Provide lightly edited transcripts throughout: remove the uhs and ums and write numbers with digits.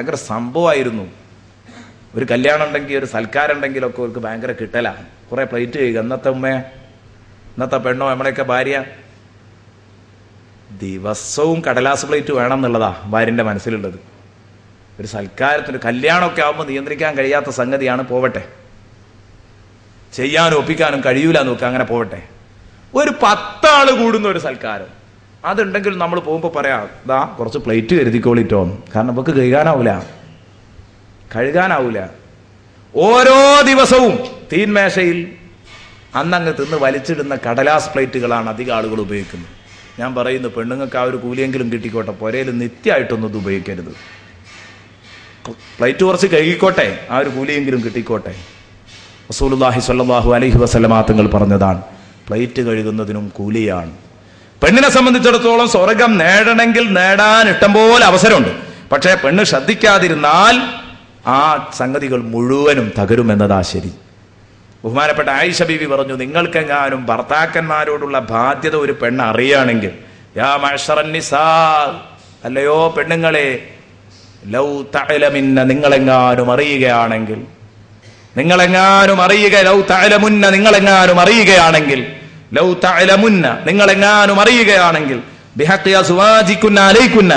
ഭയങ്കര സംഭവമായിരുന്നു. ഒരു കല്യാണം ഉണ്ടെങ്കിൽ, ഒരു സൽക്കാരം ഉണ്ടെങ്കിലൊക്കെ അവർക്ക് ഭയങ്കര കിട്ടലാണ്. കുറേ പ്ലേറ്റ് കഴിയുക. ഇന്നത്തെ ഉമ്മയെ, ഇന്നത്തെ പെണ്ണോ, നമ്മളെയൊക്കെ ഭാര്യ ദിവസവും കടലാസ് പ്ലേറ്റ് വേണം എന്നുള്ളതാ ഭാര്യൻ്റെ മനസ്സിലുള്ളത്. ഒരു സൽക്കാരത്തിന്, കല്യാണമൊക്കെ ആകുമ്പോൾ നിയന്ത്രിക്കാൻ കഴിയാത്ത സംഗതിയാണ്. പോവട്ടെ, ചെയ്യാനും ഒപ്പിക്കാനും കഴിയൂല നോക്കുക, അങ്ങനെ പോവട്ടെ. ഒരു 10 ആള് കൂടുന്ന ഒരു സൽക്കാരം അതുണ്ടെങ്കിൽ നമ്മൾ പോകുമ്പോൾ പറയാം, ഇതാ കുറച്ച് പ്ലേറ്റ് കരുതിക്കോളിട്ടോ, കാരണം നമുക്ക് കഴുകാനാവൂല. ഓരോ ദിവസവും തീന്മേശയിൽ അന്നങ്ങ് തിന്ന് വലിച്ചിടുന്ന കടലാസ് പ്ലേറ്റുകളാണ് അധികം ആളുകൾ ഉപയോഗിക്കുന്നത്. ഞാൻ പറയുന്നു, പെണ്ണുങ്ങൾക്ക് ആ ഒരു കൂലിയെങ്കിലും കിട്ടിക്കോട്ടെ, പുരയിൽ നിത്യമായിട്ടൊന്നും ഇത് ഉപയോഗിക്കരുത്. പ്ലേറ്റ് കുറച്ച് കഴുകിക്കോട്ടെ, ആ ഒരു കൂലിയെങ്കിലും കിട്ടിക്കോട്ടെ. റസൂലുള്ളാഹി സ്വല്ലല്ലാഹു അലൈഹി വസല്ലമ തങ്ങൾ പറഞ്ഞതാണ്, പ്ലേറ്റ് കഴുകുന്നതിനും കൂലിയാണ്. പെണ്ണിനെ സംബന്ധിച്ചിടത്തോളം സ്വർഗം നേടണമെങ്കിൽ നേടാൻ ഇഷ്ടംപോലെ അവസരമുണ്ട്. പക്ഷേ പെണ്ണ് ശ്രദ്ധിക്കാതിരുന്നാൽ ആ സംഗതികൾ മുഴുവനും തകരുമെന്നതാ ശരി. ബഹുമാനപ്പെട്ട ആയിഷ ബീവി പറഞ്ഞു, നിങ്ങൾക്കെങ്ങാനും ഭർത്താക്കന്മാരോടുള്ള ബാധ്യത ഒരു പെണ്ണ് അറിയുകയാണെങ്കിൽ, യാ മഅ്ശറൻ നിസാ, അല്ലയോ പെണ്ണുങ്ങളെ, ലൗ തഅലമിന്ന, നിങ്ങളെങ്ങാനും അറിയുകയാണെങ്കിൽ, ലൗ തഅലമുന്ന, നിങ്ങളെങ്ങാനും അറിയുകയാണെങ്കിൽ, ബിഹഖി അസ്വാജികുന്ന അലൈകുന്ന,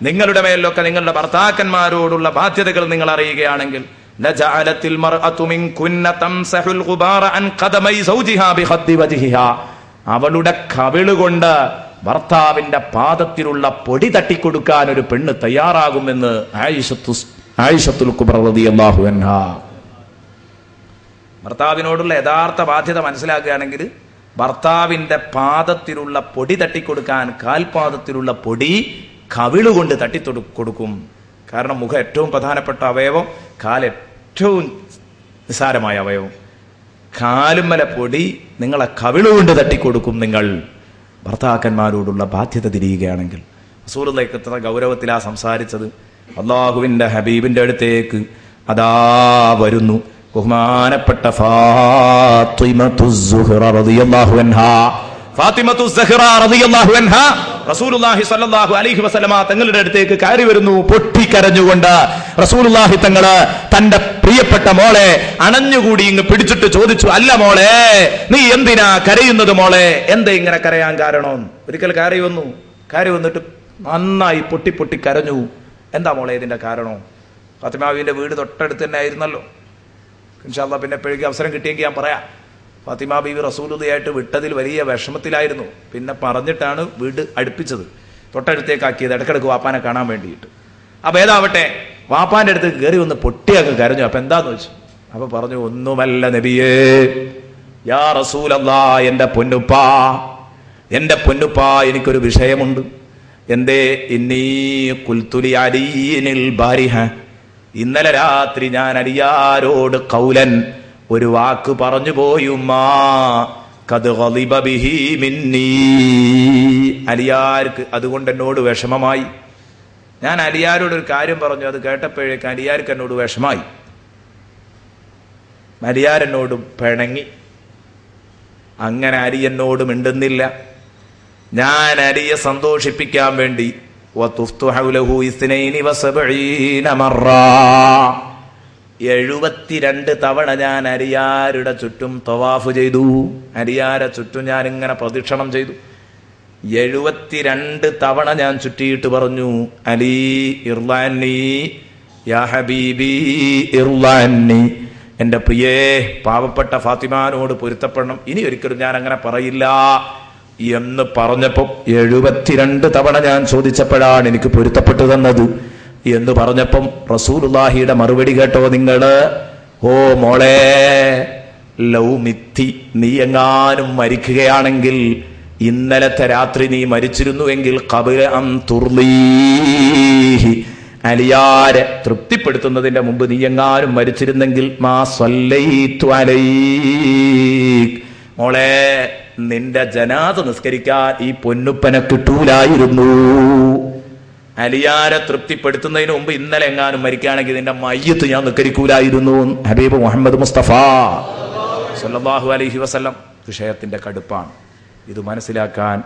നിങ്ങളുടെ മേലൊക്കെ നിങ്ങളുടെ ഭർത്താക്കന്മാരോടുള്ള ബാധ്യതകൾ നിങ്ങൾ അറിയുകയാണെങ്കിൽ, ലജഅലത്തിൽ മർഅതു മിൻകുന്ന തംസഹുൽ ഗുബാറ അൻ ഖദമൈ സൗജിഹാ ബിഖദ്ദി വജ്ഹിഹാ, അവളുടെ കവിളുകൊണ്ട് ഭർത്താവിന്റെ പാദത്തിലുള്ള പൊടി തട്ടിക്കൊടുക്കാൻ ഒരു പെണ്ണ് തയ്യാറാകുമെന്ന് ആയിഷത്തുൽ കുബ്ര റളിയല്ലാഹു അൻഹാ. ഭർത്താവിനോടുള്ള യഥാർത്ഥ ബാധ്യത മനസ്സിലാക്കുകയാണെങ്കിൽ ഭർത്താവിന്റെ പാദത്തിലുള്ള പൊടി തട്ടിക്കൊടുക്കാൻ, കാൽപാദത്തിലുള്ള പൊടി കവിളുകൊണ്ട് തട്ടിക്കൊടുക്കും. കാരണം മുഖം ഏറ്റവും പ്രധാനപ്പെട്ട അവയവം, കാൽ ഏറ്റവും നിസ്സാരമായ അവയവം. കാലുമ്മല പൊടി നിങ്ങളെ കവിളുകൊണ്ട് തട്ടിക്കൊടുക്കും നിങ്ങൾ ഭർത്താക്കന്മാരോടുള്ള ബാധ്യത തിരിയുകയാണെങ്കിൽ. റസൂലുള്ളാഹി എത്ര ഗൗരവത്തിലാ സംസാരിച്ചത്. അല്ലാഹുവിന്റെ ഹബീബിന്റെ അടുത്തേക്ക് അതാ വരുന്നു ബഹുമാനപ്പെട്ട ഫാത്തിമത്തു സുഹ്റ റളിയല്ലാഹു അൻഹാ. ഫാത്തിമത്തു സുഹ്റ റളിയല്ലാഹു അൻഹാ റസൂലുള്ളാഹി സ്വല്ലല്ലാഹു അലൈഹി വസല്ലമ തങ്ങളുടെ അടുത്തേക്ക് കയറി വരുന്നു, പൊട്ടിക്കരഞ്ഞുകൊണ്ട്. റസൂലുള്ളാഹി തങ്ങള് തന്റെ പ്രിയപ്പെട്ട മോളെ അണഞ്ഞുകൂടി ഇങ്ങ് പിടിച്ചിട്ട് ചോദിച്ചു, അല്ല മോളെ, നീ എന്തിനാ കരയുന്നത് മോളെ? എന്താ ഇങ്ങനെ കരയാൻ കാരണം? ഒരിക്കൽ കയറി വന്നിട്ട് നന്നായി പൊട്ടി കരഞ്ഞു. എന്താ മോളെ ഇതിന്റെ കാരണം? ഫാത്തിമാവിന്റെ വീട് തൊട്ടടുത്ത് തന്നെ ആയിരുന്നല്ലോ. ഇൻഷാ അല്ലാഹ് പിന്നെ എപ്പോഴേക്കും അവസരം കിട്ടിയെങ്കിൽ ഞാൻ പറയാം. ഫാത്തിമ ബീവി റസൂലുള്ളാഹിയായിട്ട് വിട്ടതിൽ വലിയ വിഷമത്തിലായിരുന്നു. പിന്നെ പറഞ്ഞിട്ടാണ് വീട് അടുപ്പിച്ചത്, തൊട്ടടുത്തേക്കാക്കിയത്, ഇടക്കിടക്ക് വാപ്പാനെ കാണാൻ വേണ്ടിയിട്ട്. അപ്പൊ ഏതാവട്ടെ, വാപ്പാന്റെ അടുത്ത് കയറി വന്ന് പൊട്ടിയൊക്കെ കരഞ്ഞു. അപ്പൊ എന്താന്ന് വെച്ചു? അപ്പൊ പറഞ്ഞു, ഒന്നുമല്ല നബിയേ, യാ റസൂലല്ലാഹ്, എന്റെ പൊന്നുപ്പാ, എനിക്കൊരു വിഷയമുണ്ട്. എന്തേ? ഇന്നീ ഖുൽതു ലി അലിയിനിൽ ബാരിഹ, ഇന്നലെ രാത്രി ഞാൻ അലിയാരോട് ഖൗലൻ, ഒരു വാക്ക് പറഞ്ഞു പോയുമ്മാ, ഖദ് ഗളിബ ബിഹി മിന്നീ, അലിയാർക്ക് അതുകൊണ്ട് എന്നോട് വിഷമമായി. ഞാൻ അലിയാരോട് ഒരു കാര്യം പറഞ്ഞു, അത് കേട്ടപ്പോഴേക്ക് അലിയാർക്ക് എന്നോട് വിഷമായി, അലിയാരെന്നോട് പിണങ്ങി. അങ്ങനെ അലി എന്നോട് മിണ്ടുന്നില്ല. ഞാൻ അലിയെ സന്തോഷിപ്പിക്കാൻ വേണ്ടി 72 തവണ ഞാൻ അലിയാരുടെ ചുറ്റും തവാഫ് ചെയ്തു. അലിയാരെ ചുറ്റും ഞാൻ ഇങ്ങനെ പ്രദക്ഷിണം ചെയ്തു. 72 തവണ ഞാൻ ചുറ്റിയിട്ട് പറഞ്ഞു, അലി ഇർലാനി യാ ഹബീബി ഇർലാനി, എന്റെ പ്രിയേ, പാവപ്പെട്ട ഫാത്തിമാനോട് പൊരുത്തപ്പെടണം, ഇനി ഒരിക്കലും ഞാൻ അങ്ങനെ പറയില്ല എന്ന് പറഞ്ഞപ്പോ 72 തവണ ഞാൻ ചോദിച്ചപ്പോഴാണ് എനിക്ക് പൊരുത്തപ്പെട്ടു തന്നത് എന്ന് പറഞ്ഞപ്പം റസൂലുള്ളാഹിയുടെ മറുപടി കേട്ടോ നിങ്ങള്? ഓ മോളെ, ലൗമിത്തി, നീ എങ്ങാനും മരിക്കുകയാണെങ്കിൽ, ഇന്നലത്തെ രാത്രി നീ മരിച്ചിരുന്നുവെങ്കിൽ, ഖബല അൻ തുർലീഹി, അലിയാരെ തൃപ്തിപ്പെടുത്തുന്നതിന്റെ മുമ്പ് നീ എങ്ങാനും മരിച്ചിരുന്നെങ്കിൽ, മാ സ്വല്ലൈതു അലൈക്, മോളെ, നിന്റെ ജനാസ നിസ്കരിക്കാൻ ഈ പൊന്നുപ്പനെ കിട്ടൂലായിരുന്നു. അലിയാരെ തൃപ്തിപ്പെടുത്തുന്നതിന് മുമ്പ് ഇന്നലെ എങ്ങാനും മരിക്കുകയാണെങ്കിൽ നിന്റെ മയ്യത്ത് ഞാൻ നിസ്കരിക്കൂലായിരുന്നു. ഹബീബ് മുഹമ്മദ് മുസ്തഫ സല്ലല്ലാഹു അലൈഹി വസല്ലം. വിഷയത്തിന്റെ കടുപ്പാണ്. ഇത് മനസ്സിലാക്കാൻ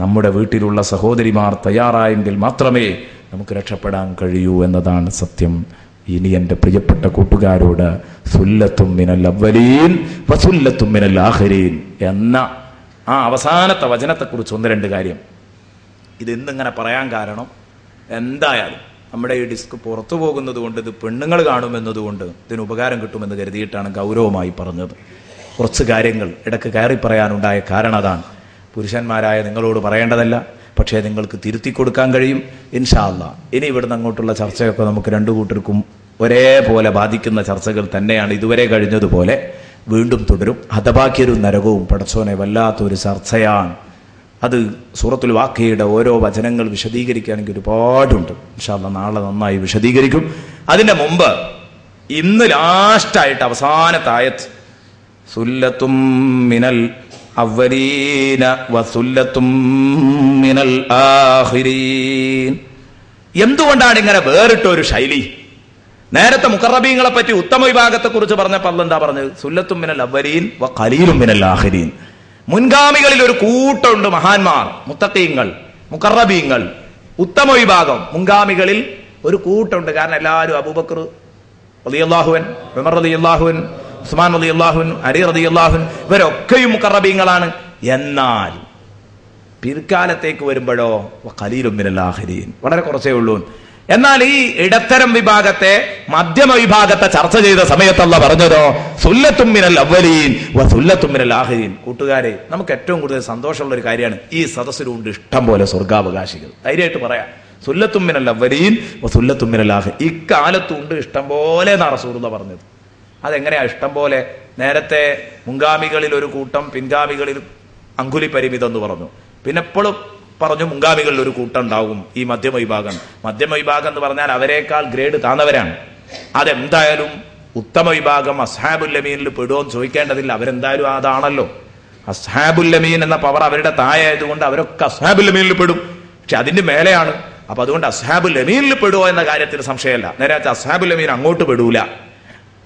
നമ്മുടെ വീട്ടിലുള്ള സഹോദരിമാർ തയ്യാറായെങ്കിൽ മാത്രമേ നമുക്ക് രക്ഷപ്പെടാൻ കഴിയൂ എന്നതാണ് സത്യം. ഇനി എൻ്റെ പ്രിയപ്പെട്ട കൂട്ടുകാരോട് സുല്ലത്തും മിനൽ അവ്വലീൻ വസുല്ലത്തും മിനൽ ആഖിരീൻ എന്ന ആ അവസാനത്തെ വചനത്തെക്കുറിച്ച് ഒന്ന് രണ്ട് കാര്യം. ഇത് ഇന്നിങ്ങനെ പറയാൻ കാരണം, എന്തായാലും നമ്മുടെ ഈ ഡിസ്ക് പുറത്തു പോകുന്നത് കൊണ്ട്, ഇത് പെണ്ണുങ്ങൾ കാണുമെന്നതുകൊണ്ട് ഇതിന് ഉപകാരം കിട്ടുമെന്ന് കരുതിയിട്ടാണ് ഗൗരവമായി പറഞ്ഞത്. കുറച്ച് കാര്യങ്ങൾ ഇടയ്ക്ക് കയറി പറയാനുണ്ടായ കാരണം അതാണ്. പുരുഷന്മാരായ നിങ്ങളോട് പറയേണ്ടതല്ല, പക്ഷേ നിങ്ങൾക്ക് തിരുത്തി കൊടുക്കാൻ കഴിയും ഇൻഷാ അല്ലാഹ്. ഇനി ഇവിടുന്ന് അങ്ങോട്ടുള്ള ചർച്ചയൊക്കെ നമുക്ക് രണ്ടു കൂട്ടർക്കും ഒരേപോലെ ബാധിക്കുന്ന ചർച്ചകൾ തന്നെയാണ്. ഇതുവരെ കഴിഞ്ഞതുപോലെ വീണ്ടും തുടരും. ഹതഭാഗ്യരും നരകവും പടച്ചോനെ വല്ലാത്തൊരു ചർച്ചയാണ്. അത് സൂറത്തുൽ വാഖിയയുടെ ഓരോ വചനങ്ങൾ വിശദീകരിക്കുകയാണെങ്കിൽ ഒരുപാടുണ്ട്. ഇൻഷാ അല്ലാഹ് നാളെ നന്നായി വിശദീകരിക്കും. അതിന്റെ മുമ്പ് ഇന്ന് ലാസ്റ്റായിട്ട് അവസാനത്തെ ആയത്ത് സുല്ലത്തും മിനൽ അവ്വലീന വസുല്ലത്തും മിനൽ ആഖിരീൻ. എന്തുകൊണ്ടാണ് ഇങ്ങനെ വേറിട്ടൊരു ശൈലി? നേരത്തെ മുഖറബീങ്ങളെ പറ്റി ഉത്തമ വിഭാഗത്തെ കുറിച്ച് പറഞ്ഞപ്പോൾ അല്ലാഹ് എന്താ പറഞ്ഞത്? സുല്ലത്തും മിനൽ അവ്വലീൻ വ ഖലീലും മിനൽ ആഖിരീൻ. മുൻഗാമികളിൽ ഒരു കൂട്ടമുണ്ട് മഹാന്മാർ, മുത്തഖീങ്ങൾ, മുഖറബീങ്ങൾ. ഉത്തമ വിഭാഗം മുൻഗാമികളിൽ ഒരു കൂട്ടമുണ്ട്. കാരണം എല്ലാവരും അബൂബക്കർ റളിയല്ലാഹു അൻഹു, ഉമർ റളിയല്ലാഹു അൻഹു, ഉസ്മാൻ റളിയല്ലാഹു അൻഹു, അലി റളിയല്ലാഹു അൻഹു, ഇവരൊക്കെയും മുഖറബീങ്ങളാണ്. എന്നാൽ പിൽക്കാലത്തേക്ക് വരുമ്പോഴോ ഖലീലും മിനൽ ആഖിരീൻ, വളരെ കുറച്ചേ ഉള്ളൂ. എന്നാൽ ഈ ഇടത്തരം വിഭാഗത്തെ, മധ്യമ വിഭാഗത്തെ ചർച്ച ചെയ്ത സമയത്ത് അല്ലാഹ് പറഞ്ഞതോ സുല്ലത്തും മിനൽ അവ്വലീൻ വസുല്ലത്തും മിനൽ ആഖിരീൻ. കൂട്ടുകാരെ, നമുക്ക് ഏറ്റവും കൂടുതൽ സന്തോഷമുള്ള ഒരു കാര്യമാണ്, ഈ സദസ്സിലുണ്ട് ഇഷ്ടം പോലെ സ്വർഗാവകാശികൾ. ധൈര്യമായിട്ട് പറയാം, സുല്ലത്തും മിനൽ അവ്വലീൻ വസുല്ലത്തും മിനൽ ആഖിരീൻ. ഇക്കാലത്തുണ്ട് ഇഷ്ടം പോലെ എന്നാണ് റസൂലുള്ളാഹി പറഞ്ഞത്. അതെങ്ങനെയാ ഇഷ്ടം പോലെ? നേരത്തെ മുൻഗാമികളിൽ ഒരു കൂട്ടം, പിൻഗാമികളിൽ അങ്കുലി പരിമിതം എന്ന് പറഞ്ഞു. പിന്നെ എപ്പോഴും പറഞ്ഞു മുൻഗാമികളിൽ ഒരു കൂട്ടം ഉണ്ടാവും ഈ മധ്യമ വിഭാഗം. മധ്യമ വിഭാഗം എന്ന് പറഞ്ഞാൽ അവരെക്കാൾ ഗ്രേഡ് താന്നവരാണ്. അതെന്തായാലും ഉത്തമ വിഭാഗം അസ്ഹാബുൽ യമീനിൽ പെടുമോന്ന് ചോദിക്കേണ്ടതില്ല, അവരെന്തായാലും അതാണല്ലോ. അസ്ഹാബുൽ യമീൻ എന്ന പവർ അവരുടെ താഴെ ആയതുകൊണ്ട് അവരൊക്കെ അസ്ഹാബുൽ യമീനിൽ പെടും. പക്ഷെ അതിന്റെ മേലെയാണ്. അപ്പൊ അതുകൊണ്ട് അസ്ഹാബുൽ യമീനിൽ പെടുമോ എന്ന കാര്യത്തിൽ സംശയമല്ല. നേരത്തെ അസ്ഹാബുൽ യമീൻ അങ്ങോട്ട് പെടൂല,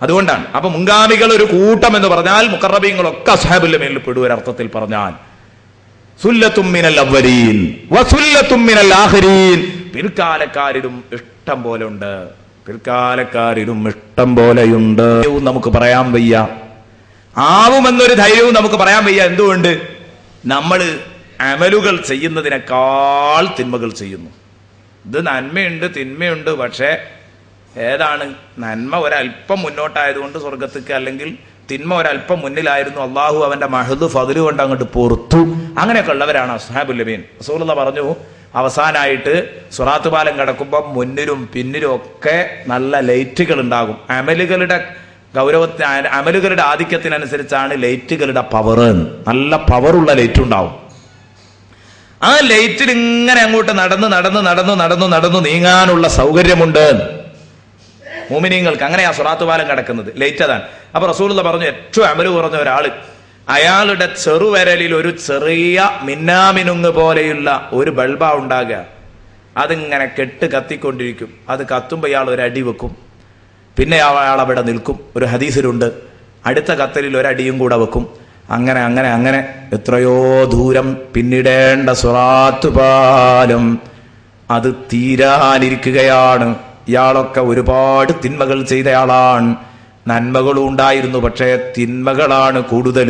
അതുകൊണ്ടാണ്. അപ്പൊ മുൻഗാമികൾ ഒരു കൂട്ടം എന്ന് പറഞ്ഞാൽ മുഖറബീങ്ങളൊക്കെ അസ്ഹാബുൽ യമീനിൽ പെടും ഒരർത്ഥത്തിൽ പറഞ്ഞാൽ. സുല്ലത്തും മിനൽ അവ്വലീൻ വസുല്ലത്തും മിനൽ ആഖിരീൻ. പിൽക്കാലക്കാരിലും ഇഷ്ടം പോലെ ഉണ്ട്, പിൽക്കാലക്കാരിലും ഇഷ്ടം പോലെയുണ്ട്. നമുക്ക് പറയാൻ വയ്യ, ആവുമെന്നൊരു ധൈര്യവും നമുക്ക് പറയാൻ വയ്യ. എന്തുകൊണ്ട്? നമ്മൾ അമലുകൾ ചെയ്യുന്നതിനേക്കാൾ തിന്മകൾ ചെയ്യുന്നു. ഇത് നന്മയുണ്ട് തിന്മയുണ്ട്, പക്ഷേ ഏതാണ് നന്മ? ഒരല്പം മുന്നോട്ടായതുകൊണ്ട് സ്വർഗത്തേക്ക്, അല്ലെങ്കിൽ തിന്മ ഒരല്പം മുന്നിലായിരുന്നു, അള്ളാഹു അവന്റെ മഹദ് ഫദ്ല് കൊണ്ട് അങ്ങോട്ട് പൊറുത്തു. അങ്ങനെയൊക്കെ ഉള്ളവരാണ് അസ്ഹാബുൽ യമീൻ. റസൂലുള്ളാഹി പറഞ്ഞു, അവസാനായിട്ട് സിറാത്ത് പാലം കടക്കുമ്പോൾ മുന്നിലും പിന്നിലും ഒക്കെ നല്ല ലൈറ്റുകൾ ഉണ്ടാകും. അമലുകളുടെ ഗൗരവത്തിന്, അമലുകളുടെ ആധിക്യത്തിനനുസരിച്ചാണ് ലൈറ്റുകളുടെ പവർ. നല്ല പവറുള്ള ലൈറ്റ് ഉണ്ടാവും. ആ ലൈറ്റിൽ ഇങ്ങനെ അങ്ങോട്ട് നടന്ന് നടന്ന് നടന്ന് നടന്ന് നടന്ന് നീങ്ങാനുള്ള സൗകര്യമുണ്ട് മുഅ്മിനീങ്ങൾക്ക്. അങ്ങനെയാ സിറാത്ത് പാലം കിടക്കുന്നത്, ലൈറ്റ് അതാണ്. അപ്പൊ റസൂലുള്ളാഹി പറഞ്ഞു, ഏറ്റവും അമല് കുറഞ്ഞ ഒരാള്, അയാളുടെ ചെറുവിരലിൽ ഒരു ചെറിയ മിന്നാമിനുങ്ങ് പോലെയുള്ള ഒരു ബൾബാ ഉണ്ടാകുക. അതിങ്ങനെ കെട്ട് കത്തിക്കൊണ്ടിരിക്കും. അത് കത്തുമ്പോൾ ഇയാൾ ഒരു അടി വെക്കും, പിന്നെ അയാൾ അവിടെ നിൽക്കും. ഒരു ഹദീസിലുണ്ട്, അടുത്ത കത്തലിൽ ഒരടിയും കൂടെ വെക്കും. അങ്ങനെ അങ്ങനെ അങ്ങനെ എത്രയോ ദൂരം പിന്നിടേണ്ട സിറാത്ത് പാലം അത് തീരാനിരിക്കുകയാണ്. ഇയാളൊക്കെ ഒരുപാട് തിന്മകൾ ചെയ്തയാളാണ്. നന്മകളും ഉണ്ടായിരുന്നു, പക്ഷേ തിന്മകളാണ് കൂടുതൽ.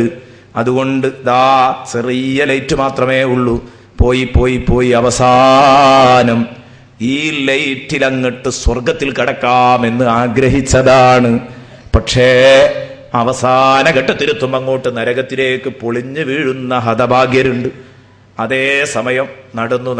അതുകൊണ്ട് ദാ ചെറിയ ലൈറ്റ് മാത്രമേ ഉള്ളൂ. പോയി പോയി പോയി അവസാനം ഈ ലൈറ്റിൽ അങ്ങട്ട് സ്വർഗത്തിൽ കടക്കാമെന്ന് ആഗ്രഹിച്ചതാണ്. പക്ഷേ അവസാന ഘട്ടത്തിലെത്തും അങ്ങോട്ട് നരകത്തിലേക്ക് പൊളിഞ്ഞു വീഴുന്ന ഹതഭാഗ്യരുണ്ട്. അതേ സമയം നടന്നു